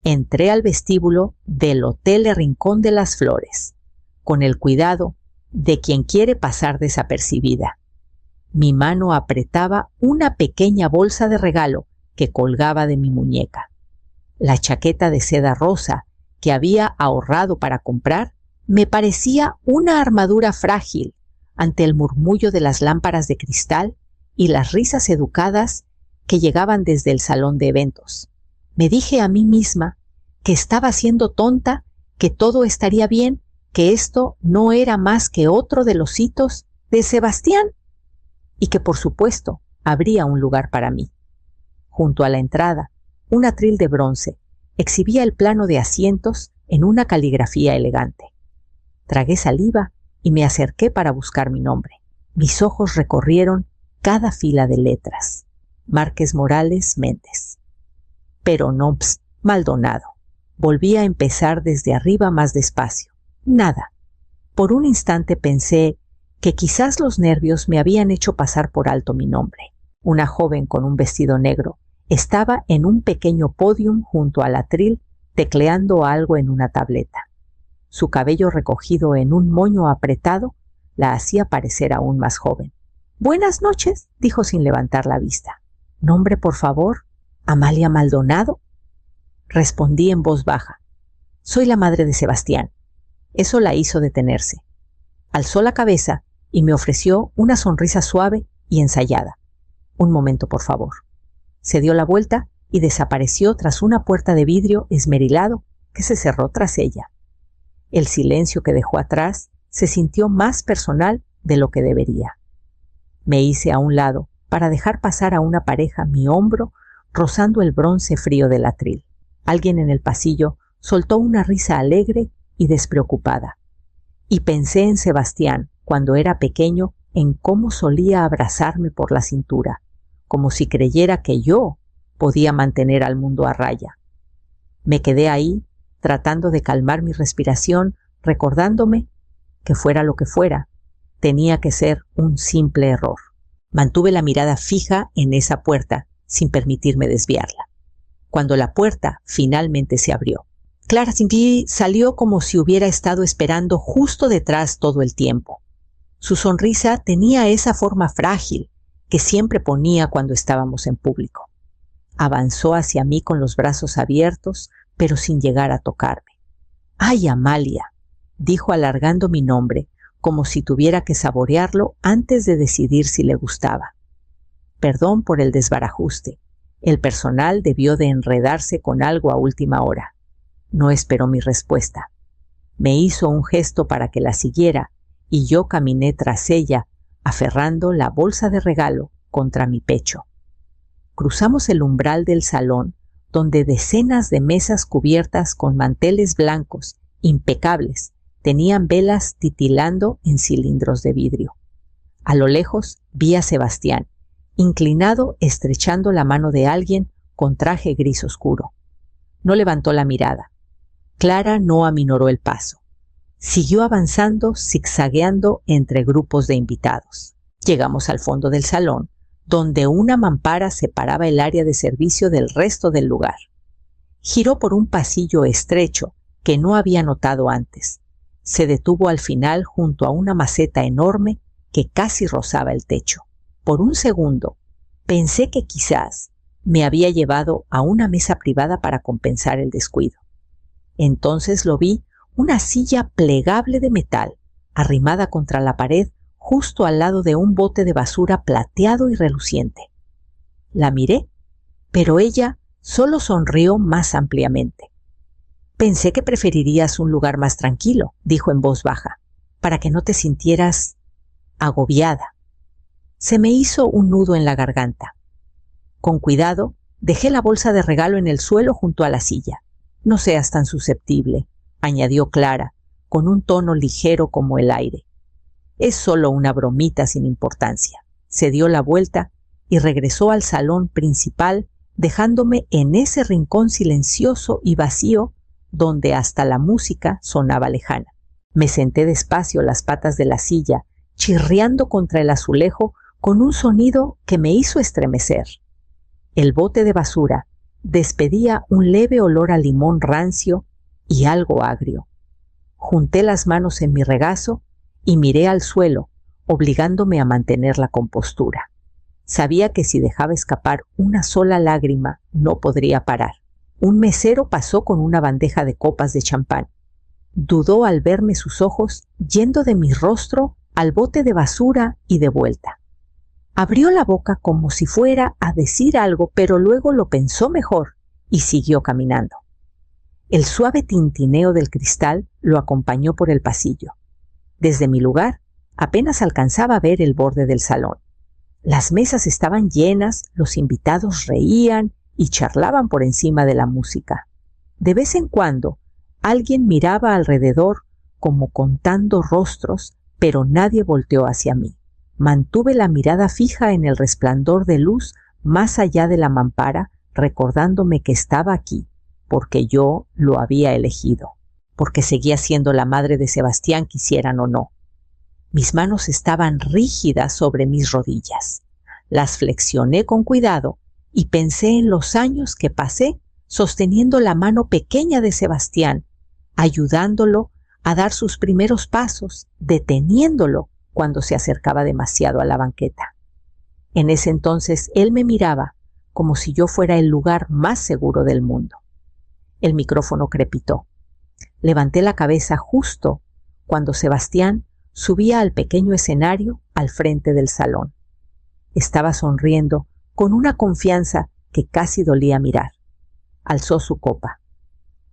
Entré al vestíbulo del Hotel El Rincón de las Flores, con el cuidado de quien quiere pasar desapercibida. Mi mano apretaba una pequeña bolsa de regalo que colgaba de mi muñeca. La chaqueta de seda rosa que había ahorrado para comprar me parecía una armadura frágil ante el murmullo de las lámparas de cristal y las risas educadas que llegaban desde el salón de eventos. Me dije a mí misma que estaba siendo tonta, que todo estaría bien, que esto no era más que otro de los hitos de Sebastián y que por supuesto habría un lugar para mí. Junto a la entrada, un atril de bronce exhibía el plano de asientos en una caligrafía elegante. Tragué saliva y me acerqué para buscar mi nombre. Mis ojos recorrieron cada fila de letras. Márquez Morales Méndez. Pero no, Maldonado. Volví a empezar desde arriba más despacio. Nada. Por un instante pensé que quizás los nervios me habían hecho pasar por alto mi nombre. Una joven con un vestido negro estaba en un pequeño pódium junto al atril tecleando algo en una tableta. Su cabello recogido en un moño apretado la hacía parecer aún más joven. «Buenas noches», dijo sin levantar la vista. «¿Nombre, por favor? ¿Amalia Maldonado?» Respondí en voz baja. «Soy la madre de Sebastián». Eso la hizo detenerse. Alzó la cabeza y me ofreció una sonrisa suave y ensayada. «Un momento, por favor». Se dio la vuelta y desapareció tras una puerta de vidrio esmerilado que se cerró tras ella. El silencio que dejó atrás se sintió más personal de lo que debería. Me hice a un lado para dejar pasar a una pareja mi hombro rozando el bronce frío del atril. Alguien en el pasillo soltó una risa alegre y despreocupada. Y pensé en Sebastián cuando era pequeño, en cómo solía abrazarme por la cintura, como si creyera que yo podía mantener al mundo a raya. Me quedé ahí, tratando de calmar mi respiración, recordándome que fuera lo que fuera, tenía que ser un simple error. Mantuve la mirada fija en esa puerta, sin permitirme desviarla. Cuando la puerta finalmente se abrió, Clara Cindy salió como si hubiera estado esperando justo detrás todo el tiempo. Su sonrisa tenía esa forma frágil que siempre ponía cuando estábamos en público. Avanzó hacia mí con los brazos abiertos, pero sin llegar a tocarme. «¡Ay, Amalia!», dijo alargando mi nombre, como si tuviera que saborearlo antes de decidir si le gustaba. Perdón por el desbarajuste. El personal debió de enredarse con algo a última hora. No esperó mi respuesta. Me hizo un gesto para que la siguiera y yo caminé tras ella, aferrando la bolsa de regalo contra mi pecho. Cruzamos el umbral del salón, donde decenas de mesas cubiertas con manteles blancos, impecables, tenían velas titilando en cilindros de vidrio. A lo lejos vi a Sebastián, inclinado estrechando la mano de alguien con traje gris oscuro. No levantó la mirada. Clara no aminoró el paso. Siguió avanzando, zigzagueando entre grupos de invitados. Llegamos al fondo del salón, donde una mampara separaba el área de servicio del resto del lugar. Giró por un pasillo estrecho que no había notado antes. Se detuvo al final junto a una maceta enorme que casi rozaba el techo. Por un segundo, pensé que quizás me había llevado a una mesa privada para compensar el descuido. Entonces lo vi, una silla plegable de metal, arrimada contra la pared, justo al lado de un bote de basura plateado y reluciente. La miré, pero ella solo sonrió más ampliamente. «Pensé que preferirías un lugar más tranquilo», dijo en voz baja, «para que no te sintieras agobiada». Se me hizo un nudo en la garganta. Con cuidado, dejé la bolsa de regalo en el suelo junto a la silla. «No seas tan susceptible», añadió Clara, con un tono ligero como el aire. «Es solo una bromita sin importancia». Se dio la vuelta y regresó al salón principal, dejándome en ese rincón silencioso y vacío donde hasta la música sonaba lejana. Me senté despacio las patas de la silla, chirriando contra el azulejo con un sonido que me hizo estremecer. El bote de basura despedía un leve olor a limón rancio y algo agrio. Junté las manos en mi regazo y miré al suelo, obligándome a mantener la compostura. Sabía que si dejaba escapar una sola lágrima no podría parar. Un mesero pasó con una bandeja de copas de champán. Dudó al verme sus ojos yendo de mi rostro al bote de basura y de vuelta. Abrió la boca como si fuera a decir algo, pero luego lo pensó mejor y siguió caminando. El suave tintineo del cristal lo acompañó por el pasillo. Desde mi lugar apenas alcanzaba a ver el borde del salón. Las mesas estaban llenas, los invitados reían y charlaban por encima de la música. De vez en cuando alguien miraba alrededor como contando rostros, pero nadie volteó hacia mí. Mantuve la mirada fija en el resplandor de luz más allá de la mampara, recordándome que estaba aquí, porque yo lo había elegido, porque seguía siendo la madre de Sebastián, quisieran o no. Mis manos estaban rígidas sobre mis rodillas. Las flexioné con cuidado y pensé en los años que pasé sosteniendo la mano pequeña de Sebastián, ayudándolo a dar sus primeros pasos, deteniéndolo cuando se acercaba demasiado a la banqueta. En ese entonces él me miraba como si yo fuera el lugar más seguro del mundo. El micrófono crepitó. Levanté la cabeza justo cuando Sebastián subía al pequeño escenario al frente del salón. Estaba sonriendo con una confianza que casi dolía mirar. Alzó su copa.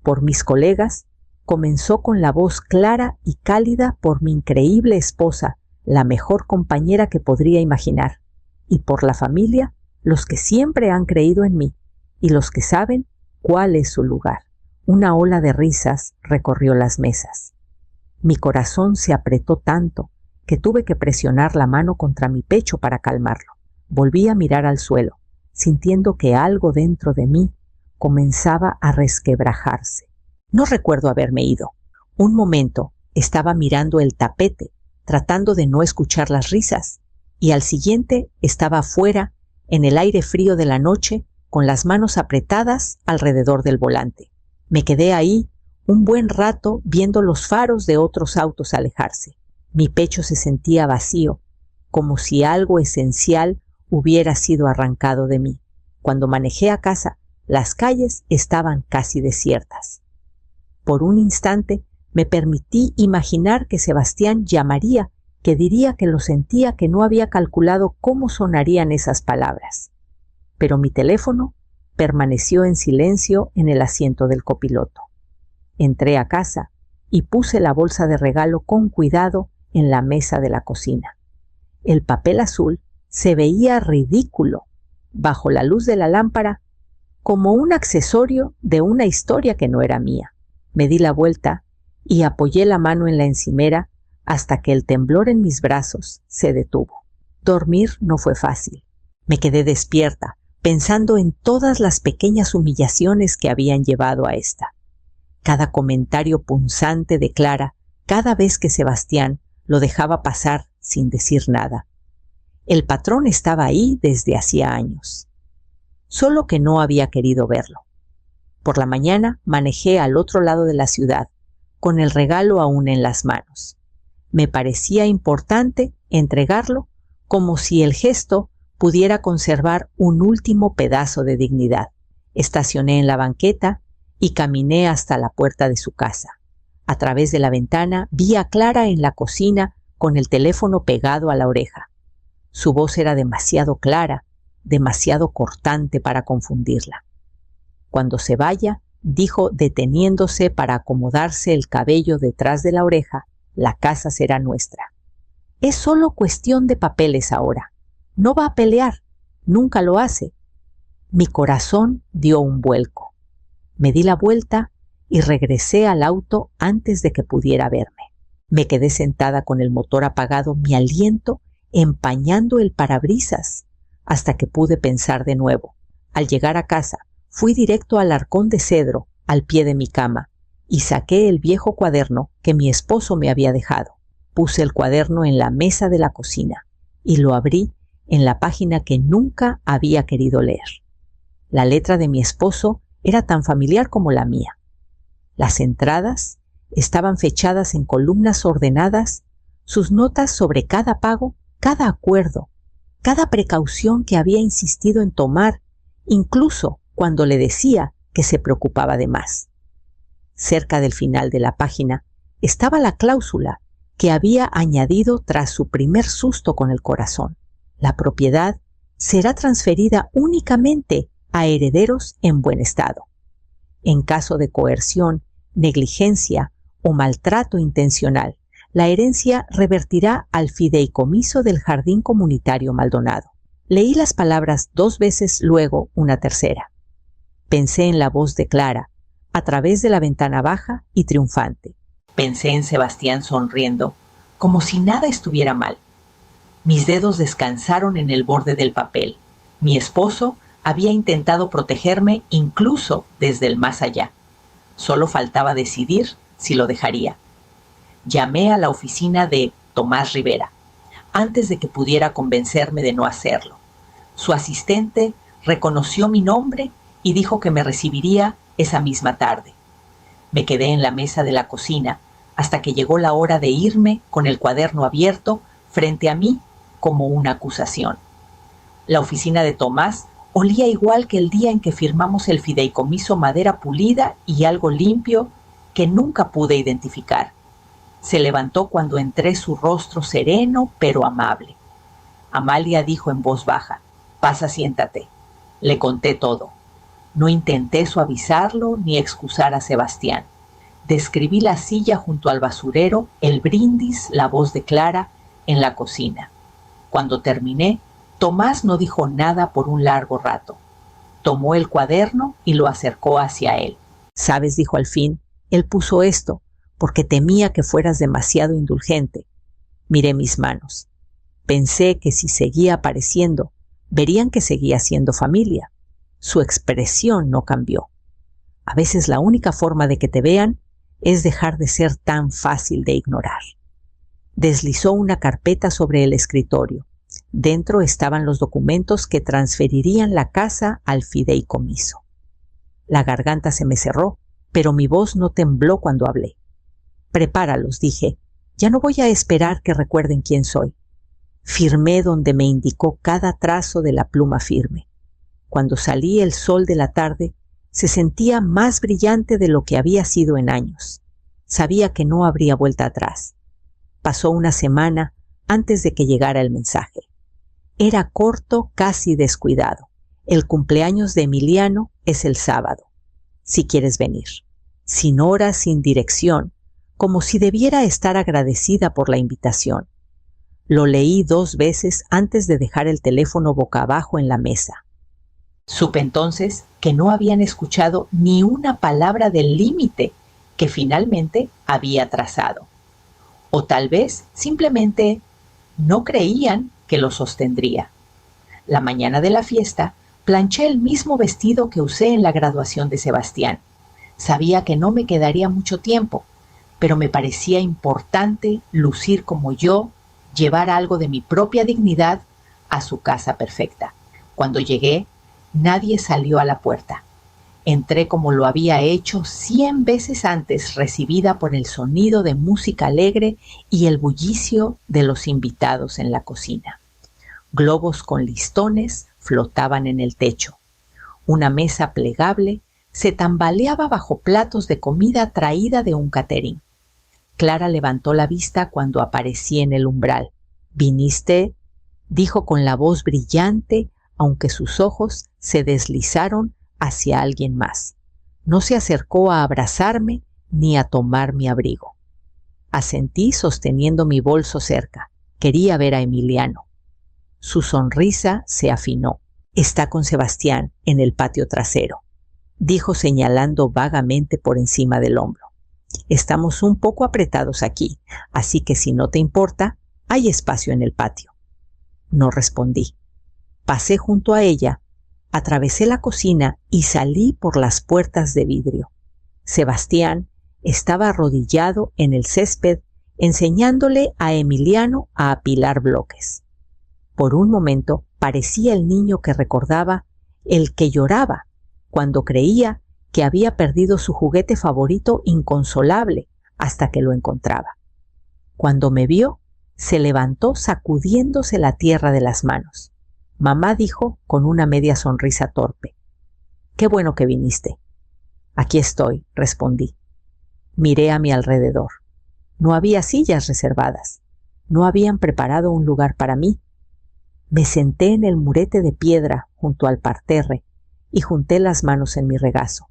Por mis colegas, comenzó con la voz clara y cálida por mi increíble esposa, la mejor compañera que podría imaginar, y por la familia, los que siempre han creído en mí y los que saben cuál es su lugar. Una ola de risas recorrió las mesas. Mi corazón se apretó tanto que tuve que presionar la mano contra mi pecho para calmarlo. Volví a mirar al suelo, sintiendo que algo dentro de mí comenzaba a resquebrajarse. No recuerdo haberme ido. Un momento estaba mirando el tapete, tratando de no escuchar las risas, y al siguiente estaba afuera, en el aire frío de la noche, con las manos apretadas alrededor del volante. Me quedé ahí un buen rato viendo los faros de otros autos alejarse. Mi pecho se sentía vacío, como si algo esencial hubiera sido arrancado de mí. Cuando manejé a casa, las calles estaban casi desiertas. Por un instante me permití imaginar que Sebastián llamaría, que diría que lo sentía, que no había calculado cómo sonarían esas palabras. Pero mi teléfono permaneció en silencio en el asiento del copiloto. Entré a casa y puse la bolsa de regalo con cuidado en la mesa de la cocina. El papel azul se veía ridículo bajo la luz de la lámpara, como un accesorio de una historia que no era mía. Me di la vuelta y apoyé la mano en la encimera hasta que el temblor en mis brazos se detuvo. Dormir no fue fácil. Me quedé despierta, pensando en todas las pequeñas humillaciones que habían llevado a esta. Cada comentario punzante de Clara, cada vez que Sebastián lo dejaba pasar sin decir nada. El patrón estaba ahí desde hacía años, solo que no había querido verlo. Por la mañana manejé al otro lado de la ciudad, con el regalo aún en las manos. Me parecía importante entregarlo como si el gesto pudiera conservar un último pedazo de dignidad. Estacioné en la banqueta y caminé hasta la puerta de su casa. A través de la ventana vi a Clara en la cocina con el teléfono pegado a la oreja. Su voz era demasiado clara, demasiado cortante para confundirla. Cuando se vaya, dijo deteniéndose para acomodarse el cabello detrás de la oreja, la casa será nuestra. Es solo cuestión de papeles ahora. No va a pelear, nunca lo hace. Mi corazón dio un vuelco. Me di la vuelta y regresé al auto antes de que pudiera verme. Me quedé sentada con el motor apagado, mi aliento empañando el parabrisas, hasta que pude pensar de nuevo. Al llegar a casa, fui directo al arcón de cedro, al pie de mi cama, y saqué el viejo cuaderno que mi esposo me había dejado. Puse el cuaderno en la mesa de la cocina y lo abrí en la página que nunca había querido leer. La letra de mi esposo era tan familiar como la mía. Las entradas estaban fechadas en columnas ordenadas, sus notas sobre cada pago, cada acuerdo, cada precaución que había insistido en tomar, incluso cuando le decía que se preocupaba de más. Cerca del final de la página estaba la cláusula que había añadido tras su primer susto con el corazón. La propiedad será transferida únicamente a herederos en buen estado. En caso de coerción, negligencia o maltrato intencional, la herencia revertirá al fideicomiso del Jardín Comunitario Maldonado. Leí las palabras 2 veces, luego una tercera. Pensé en la voz de Clara, a través de la ventana baja y triunfante. Pensé en Sebastián sonriendo, como si nada estuviera mal. Mis dedos descansaron en el borde del papel. Mi esposo había intentado protegerme incluso desde el más allá. Solo faltaba decidir si lo dejaría. Llamé a la oficina de Tomás Rivera, antes de que pudiera convencerme de no hacerlo. Su asistente reconoció mi nombre y dijo que me recibiría esa misma tarde. Me quedé en la mesa de la cocina hasta que llegó la hora de irme con el cuaderno abierto frente a mí como una acusación. La oficina de Tomás olía igual que el día en que firmamos el fideicomiso, madera pulida y algo limpio que nunca pude identificar. Se levantó cuando entré, su rostro sereno pero amable. Amalia dijo en voz baja: «Pasa, siéntate». Le conté todo. No intenté suavizarlo ni excusar a Sebastián. Describí la silla junto al basurero, el brindis, la voz de Clara en la cocina. Cuando terminé, Tomás no dijo nada por un largo rato. Tomó el cuaderno y lo acercó hacia él. «¿Sabes?», dijo al fin, «él puso esto porque temía que fueras demasiado indulgente». Miré mis manos. Pensé que si seguía apareciendo, verían que seguía siendo familia. Su expresión no cambió. A veces la única forma de que te vean es dejar de ser tan fácil de ignorar. Deslizó una carpeta sobre el escritorio. Dentro estaban los documentos que transferirían la casa al fideicomiso. La garganta se me cerró, pero mi voz no tembló cuando hablé. «Prepáralos», dije. «Ya no voy a esperar que recuerden quién soy». Firmé donde me indicó cada trazo de la pluma firme. Cuando salí, el sol de la tarde se sentía más brillante de lo que había sido en años. Sabía que no habría vuelta atrás. Pasó una semana antes de que llegara el mensaje. Era corto, casi descuidado. «El cumpleaños de Emiliano es el sábado, si quieres venir». Sin hora, sin dirección, como si debiera estar agradecida por la invitación. Lo leí 2 veces antes de dejar el teléfono boca abajo en la mesa. Supe entonces que no habían escuchado ni una palabra del límite que finalmente había trazado. O tal vez simplemente no creían que lo sostendría. La mañana de la fiesta, planché el mismo vestido que usé en la graduación de Sebastián. Sabía que no me quedaría mucho tiempo, pero me parecía importante lucir como yo, llevar algo de mi propia dignidad a su casa perfecta. Cuando llegué, nadie salió a la puerta. Entré como lo había hecho 100 veces antes, recibida por el sonido de música alegre y el bullicio de los invitados en la cocina. Globos con listones flotaban en el techo. Una mesa plegable se tambaleaba bajo platos de comida traída de un catering. Clara levantó la vista cuando aparecí en el umbral. «¿Viniste?», dijo con la voz brillante, aunque sus ojos se deslizaron hacia alguien más. No se acercó a abrazarme ni a tomar mi abrigo. Asentí sosteniendo mi bolso cerca. Quería ver a Emiliano. Su sonrisa se afinó. «Está con Sebastián en el patio trasero», dijo señalando vagamente por encima del hombro. «Estamos un poco apretados aquí, así que si no te importa, hay espacio en el patio». No respondí. Pasé junto a ella, atravesé la cocina y salí por las puertas de vidrio. Sebastián estaba arrodillado en el césped, enseñándole a Emiliano a apilar bloques. Por un momento parecía el niño que recordaba el que lloraba cuando creía que había perdido su juguete favorito inconsolable hasta que lo encontraba. Cuando me vio, se levantó sacudiéndose la tierra de las manos. Mamá dijo con una media sonrisa torpe: «Qué bueno que viniste». «Aquí estoy», respondí. Miré a mi alrededor. No había sillas reservadas. No habían preparado un lugar para mí. Me senté en el murete de piedra junto al parterre y junté las manos en mi regazo.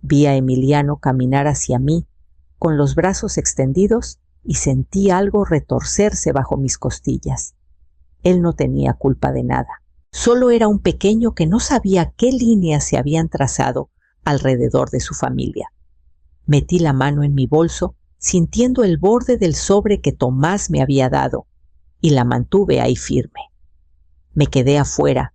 Vi a Emiliano caminar hacia mí con los brazos extendidos y sentí algo retorcerse bajo mis costillas. Él no tenía culpa de nada. Solo era un pequeño que no sabía qué líneas se habían trazado alrededor de su familia. Metí la mano en mi bolso, sintiendo el borde del sobre que Tomás me había dado, y la mantuve ahí firme. Me quedé afuera,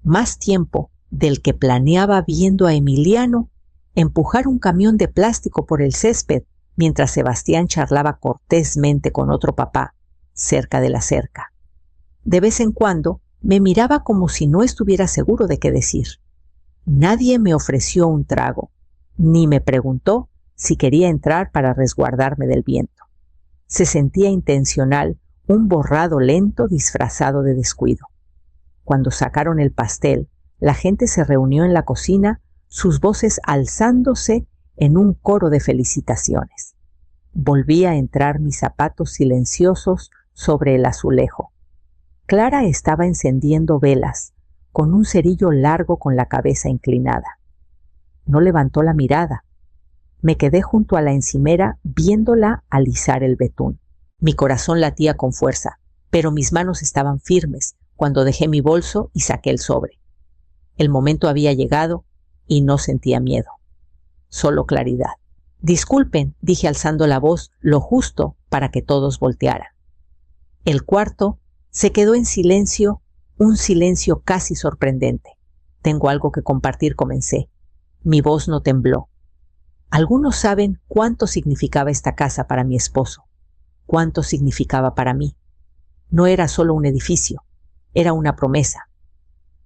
más tiempo del que planeaba, viendo a Emiliano empujar un camión de plástico por el césped mientras Sebastián charlaba cortésmente con otro papá cerca de la cerca. De vez en cuando me miraba como si no estuviera seguro de qué decir. Nadie me ofreció un trago, ni me preguntó si quería entrar para resguardarme del viento. Se sentía intencional, un borrado lento disfrazado de descuido. Cuando sacaron el pastel, la gente se reunió en la cocina, sus voces alzándose en un coro de felicitaciones. Volví a entrar mis zapatos silenciosos sobre el azulejo. Clara estaba encendiendo velas, con un cerillo largo con la cabeza inclinada. No levantó la mirada. Me quedé junto a la encimera viéndola alisar el betún. Mi corazón latía con fuerza, pero mis manos estaban firmes cuando dejé mi bolso y saqué el sobre. El momento había llegado y no sentía miedo, solo claridad. «Disculpen», dije alzando la voz lo justo para que todos voltearan. El cuarto se quedó en silencio, un silencio casi sorprendente. «Tengo algo que compartir», comencé. Mi voz no tembló. Algunos saben cuánto significaba esta casa para mi esposo, cuánto significaba para mí. No era solo un edificio, era una promesa.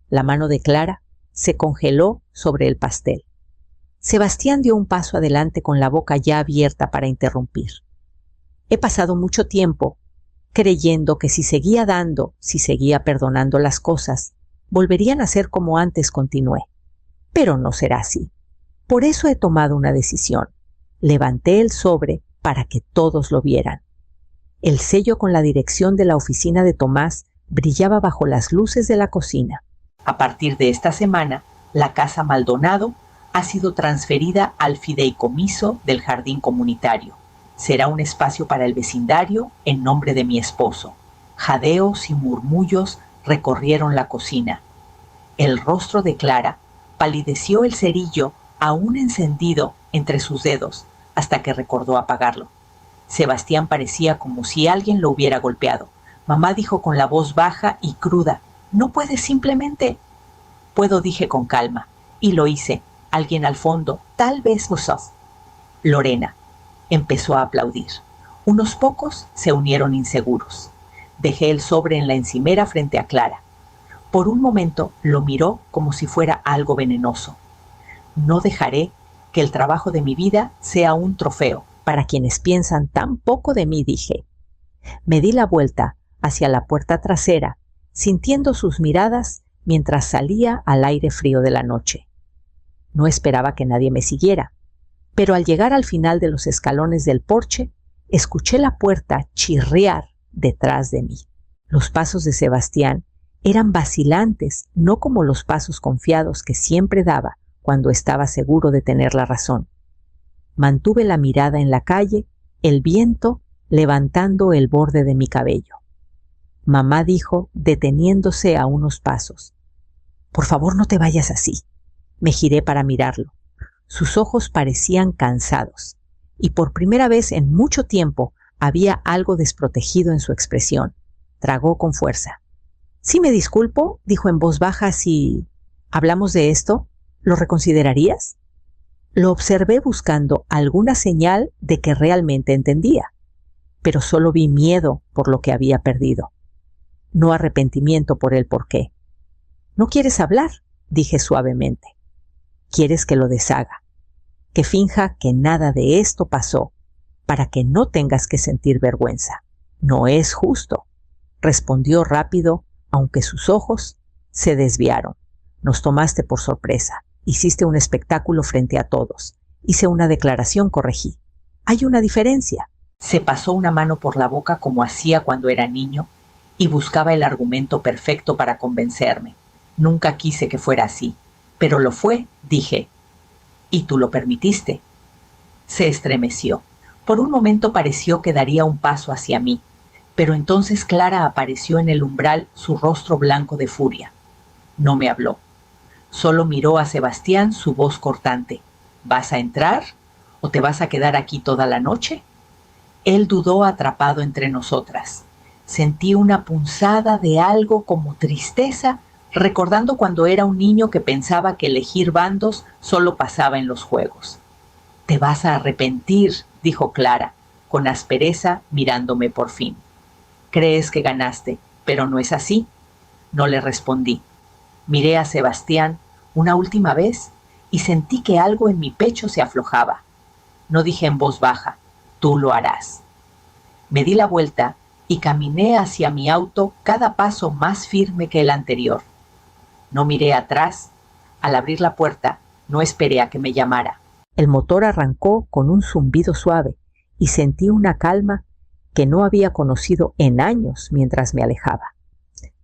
La mano de Clara se congeló sobre el pastel. Sebastián dio un paso adelante con la boca ya abierta para interrumpir. He pasado mucho tiempo creyendo que si seguía dando, si seguía perdonando las cosas, volverían a ser como antes, continué. Pero no será así. Por eso he tomado una decisión. Levanté el sobre para que todos lo vieran. El sello con la dirección de la oficina de Tomás brillaba bajo las luces de la cocina. A partir de esta semana, la Casa Maldonado ha sido transferida al fideicomiso del jardín comunitario. Será un espacio para el vecindario en nombre de mi esposo. Jadeos y murmullos recorrieron la cocina. El rostro de Clara palideció, el cerillo aún encendido entre sus dedos, hasta que recordó apagarlo. Sebastián parecía como si alguien lo hubiera golpeado. Mamá dijo con la voz baja y cruda: «¿No puedes simplemente...?» «Puedo», dije con calma, y lo hice. Alguien al fondo, tal vez vos. Lorena empezó a aplaudir. Unos pocos se unieron inseguros. Dejé el sobre en la encimera frente a Clara. Por un momento lo miró como si fuera algo venenoso. No dejaré que el trabajo de mi vida sea un trofeo para quienes piensan tan poco de mí, dije. Me di la vuelta hacia la puerta trasera, sintiendo sus miradas mientras salía al aire frío de la noche. No esperaba que nadie me siguiera, pero al llegar al final de los escalones del porche, escuché la puerta chirriar detrás de mí. Los pasos de Sebastián eran vacilantes, no como los pasos confiados que siempre daba cuando estaba seguro de tener la razón. Mantuve la mirada en la calle, el viento levantando el borde de mi cabello. Mamá dijo, deteniéndose a unos pasos: «Por favor, no te vayas así». Me giré para mirarlo. Sus ojos parecían cansados, y por primera vez en mucho tiempo había algo desprotegido en su expresión. Tragó con fuerza. «Sí, me disculpo», dijo en voz baja. «Si hablamos de esto, ¿lo reconsiderarías?» Lo observé buscando alguna señal de que realmente entendía, pero solo vi miedo por lo que había perdido, no arrepentimiento por el porqué. «¿No quieres hablar?», dije suavemente. ¿Quieres que lo deshaga? Que finja que nada de esto pasó, para que no tengas que sentir vergüenza. No es justo, respondió rápido, aunque sus ojos se desviaron. Nos tomaste por sorpresa. Hiciste un espectáculo frente a todos. Hice una declaración, corregí. Hay una diferencia. Se pasó una mano por la boca como hacía cuando era niño y buscaba el argumento perfecto para convencerme. Nunca quise que fuera así, pero lo fue, dije. ¿Y tú lo permitiste? Se estremeció. Por un momento pareció que daría un paso hacia mí, pero entonces Clara apareció en el umbral, su rostro blanco de furia. No me habló. Solo miró a Sebastián, su voz cortante. ¿Vas a entrar o te vas a quedar aquí toda la noche? Él dudó, atrapado entre nosotras. Sentí una punzada de algo como tristeza, recordando cuando era un niño que pensaba que elegir bandos solo pasaba en los juegos. Te vas a arrepentir, dijo Clara, con aspereza, mirándome por fin. Crees que ganaste, pero no es así. No le respondí. Miré a Sebastián una última vez y sentí que algo en mi pecho se aflojaba. No dije en voz baja, tú lo harás. Me di la vuelta y caminé hacia mi auto, cada paso más firme que el anterior. No miré atrás. Al abrir la puerta, no esperé a que me llamara. El motor arrancó con un zumbido suave y sentí una calma que no había conocido en años mientras me alejaba.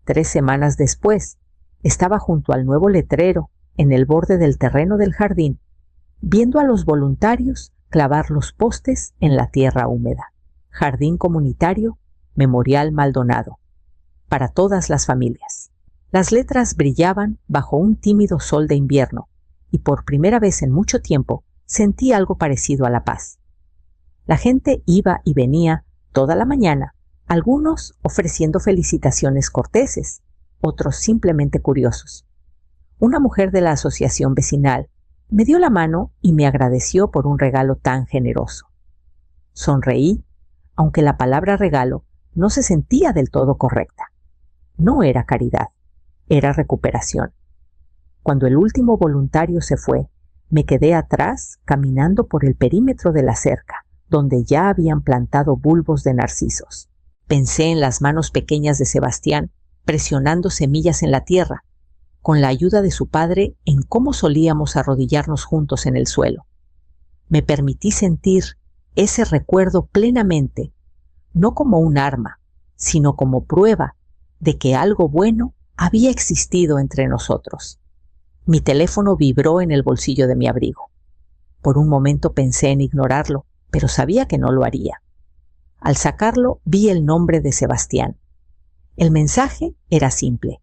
3 semanas después, estaba junto al nuevo letrero, en el borde del terreno del jardín, viendo a los voluntarios clavar los postes en la tierra húmeda. Jardín Comunitario Memorial Maldonado. Para todas las familias. Las letras brillaban bajo un tímido sol de invierno, y por primera vez en mucho tiempo sentí algo parecido a la paz. La gente iba y venía toda la mañana, algunos ofreciendo felicitaciones corteses, otros simplemente curiosos. Una mujer de la asociación vecinal me dio la mano y me agradeció por un regalo tan generoso. Sonreí, aunque la palabra regalo no se sentía del todo correcta. No era caridad, era recuperación. Cuando el último voluntario se fue, me quedé atrás caminando por el perímetro de la cerca, donde ya habían plantado bulbos de narcisos. Pensé en las manos pequeñas de Sebastián presionando semillas en la tierra, con la ayuda de su padre en cómo solíamos arrodillarnos juntos en el suelo. Me permití sentir ese recuerdo plenamente, no como un arma, sino como prueba de que algo bueno había existido entre nosotros. Mi teléfono vibró en el bolsillo de mi abrigo. Por un momento pensé en ignorarlo, pero sabía que no lo haría. Al sacarlo, vi el nombre de Sebastián. El mensaje era simple.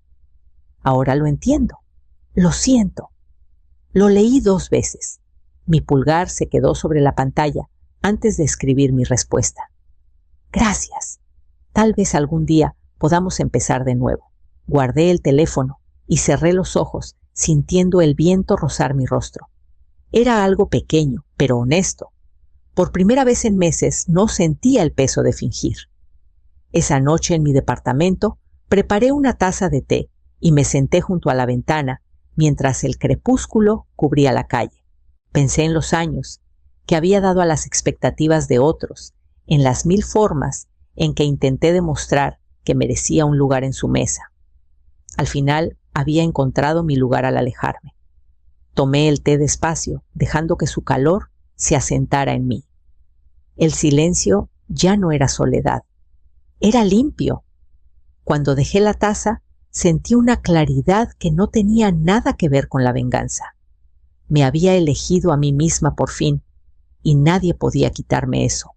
Ahora lo entiendo. Lo siento. Lo leí 2 veces. Mi pulgar se quedó sobre la pantalla antes de escribir mi respuesta. Gracias. Tal vez algún día podamos empezar de nuevo. Guardé el teléfono y cerré los ojos, sintiendo el viento rozar mi rostro. Era algo pequeño, pero honesto. Por primera vez en meses no sentía el peso de fingir. Esa noche en mi departamento preparé una taza de té y me senté junto a la ventana mientras el crepúsculo cubría la calle. Pensé en los años que había dado a las expectativas de otros, en las 1000 formas en que intenté demostrar que merecía un lugar en su mesa. Al final había encontrado mi lugar al alejarme. Tomé el té despacio, dejando que su calor se asentara en mí. El silencio ya no era soledad, era limpio. Cuando dejé la taza, sentí una claridad que no tenía nada que ver con la venganza. Me había elegido a mí misma por fin, y nadie podía quitarme eso.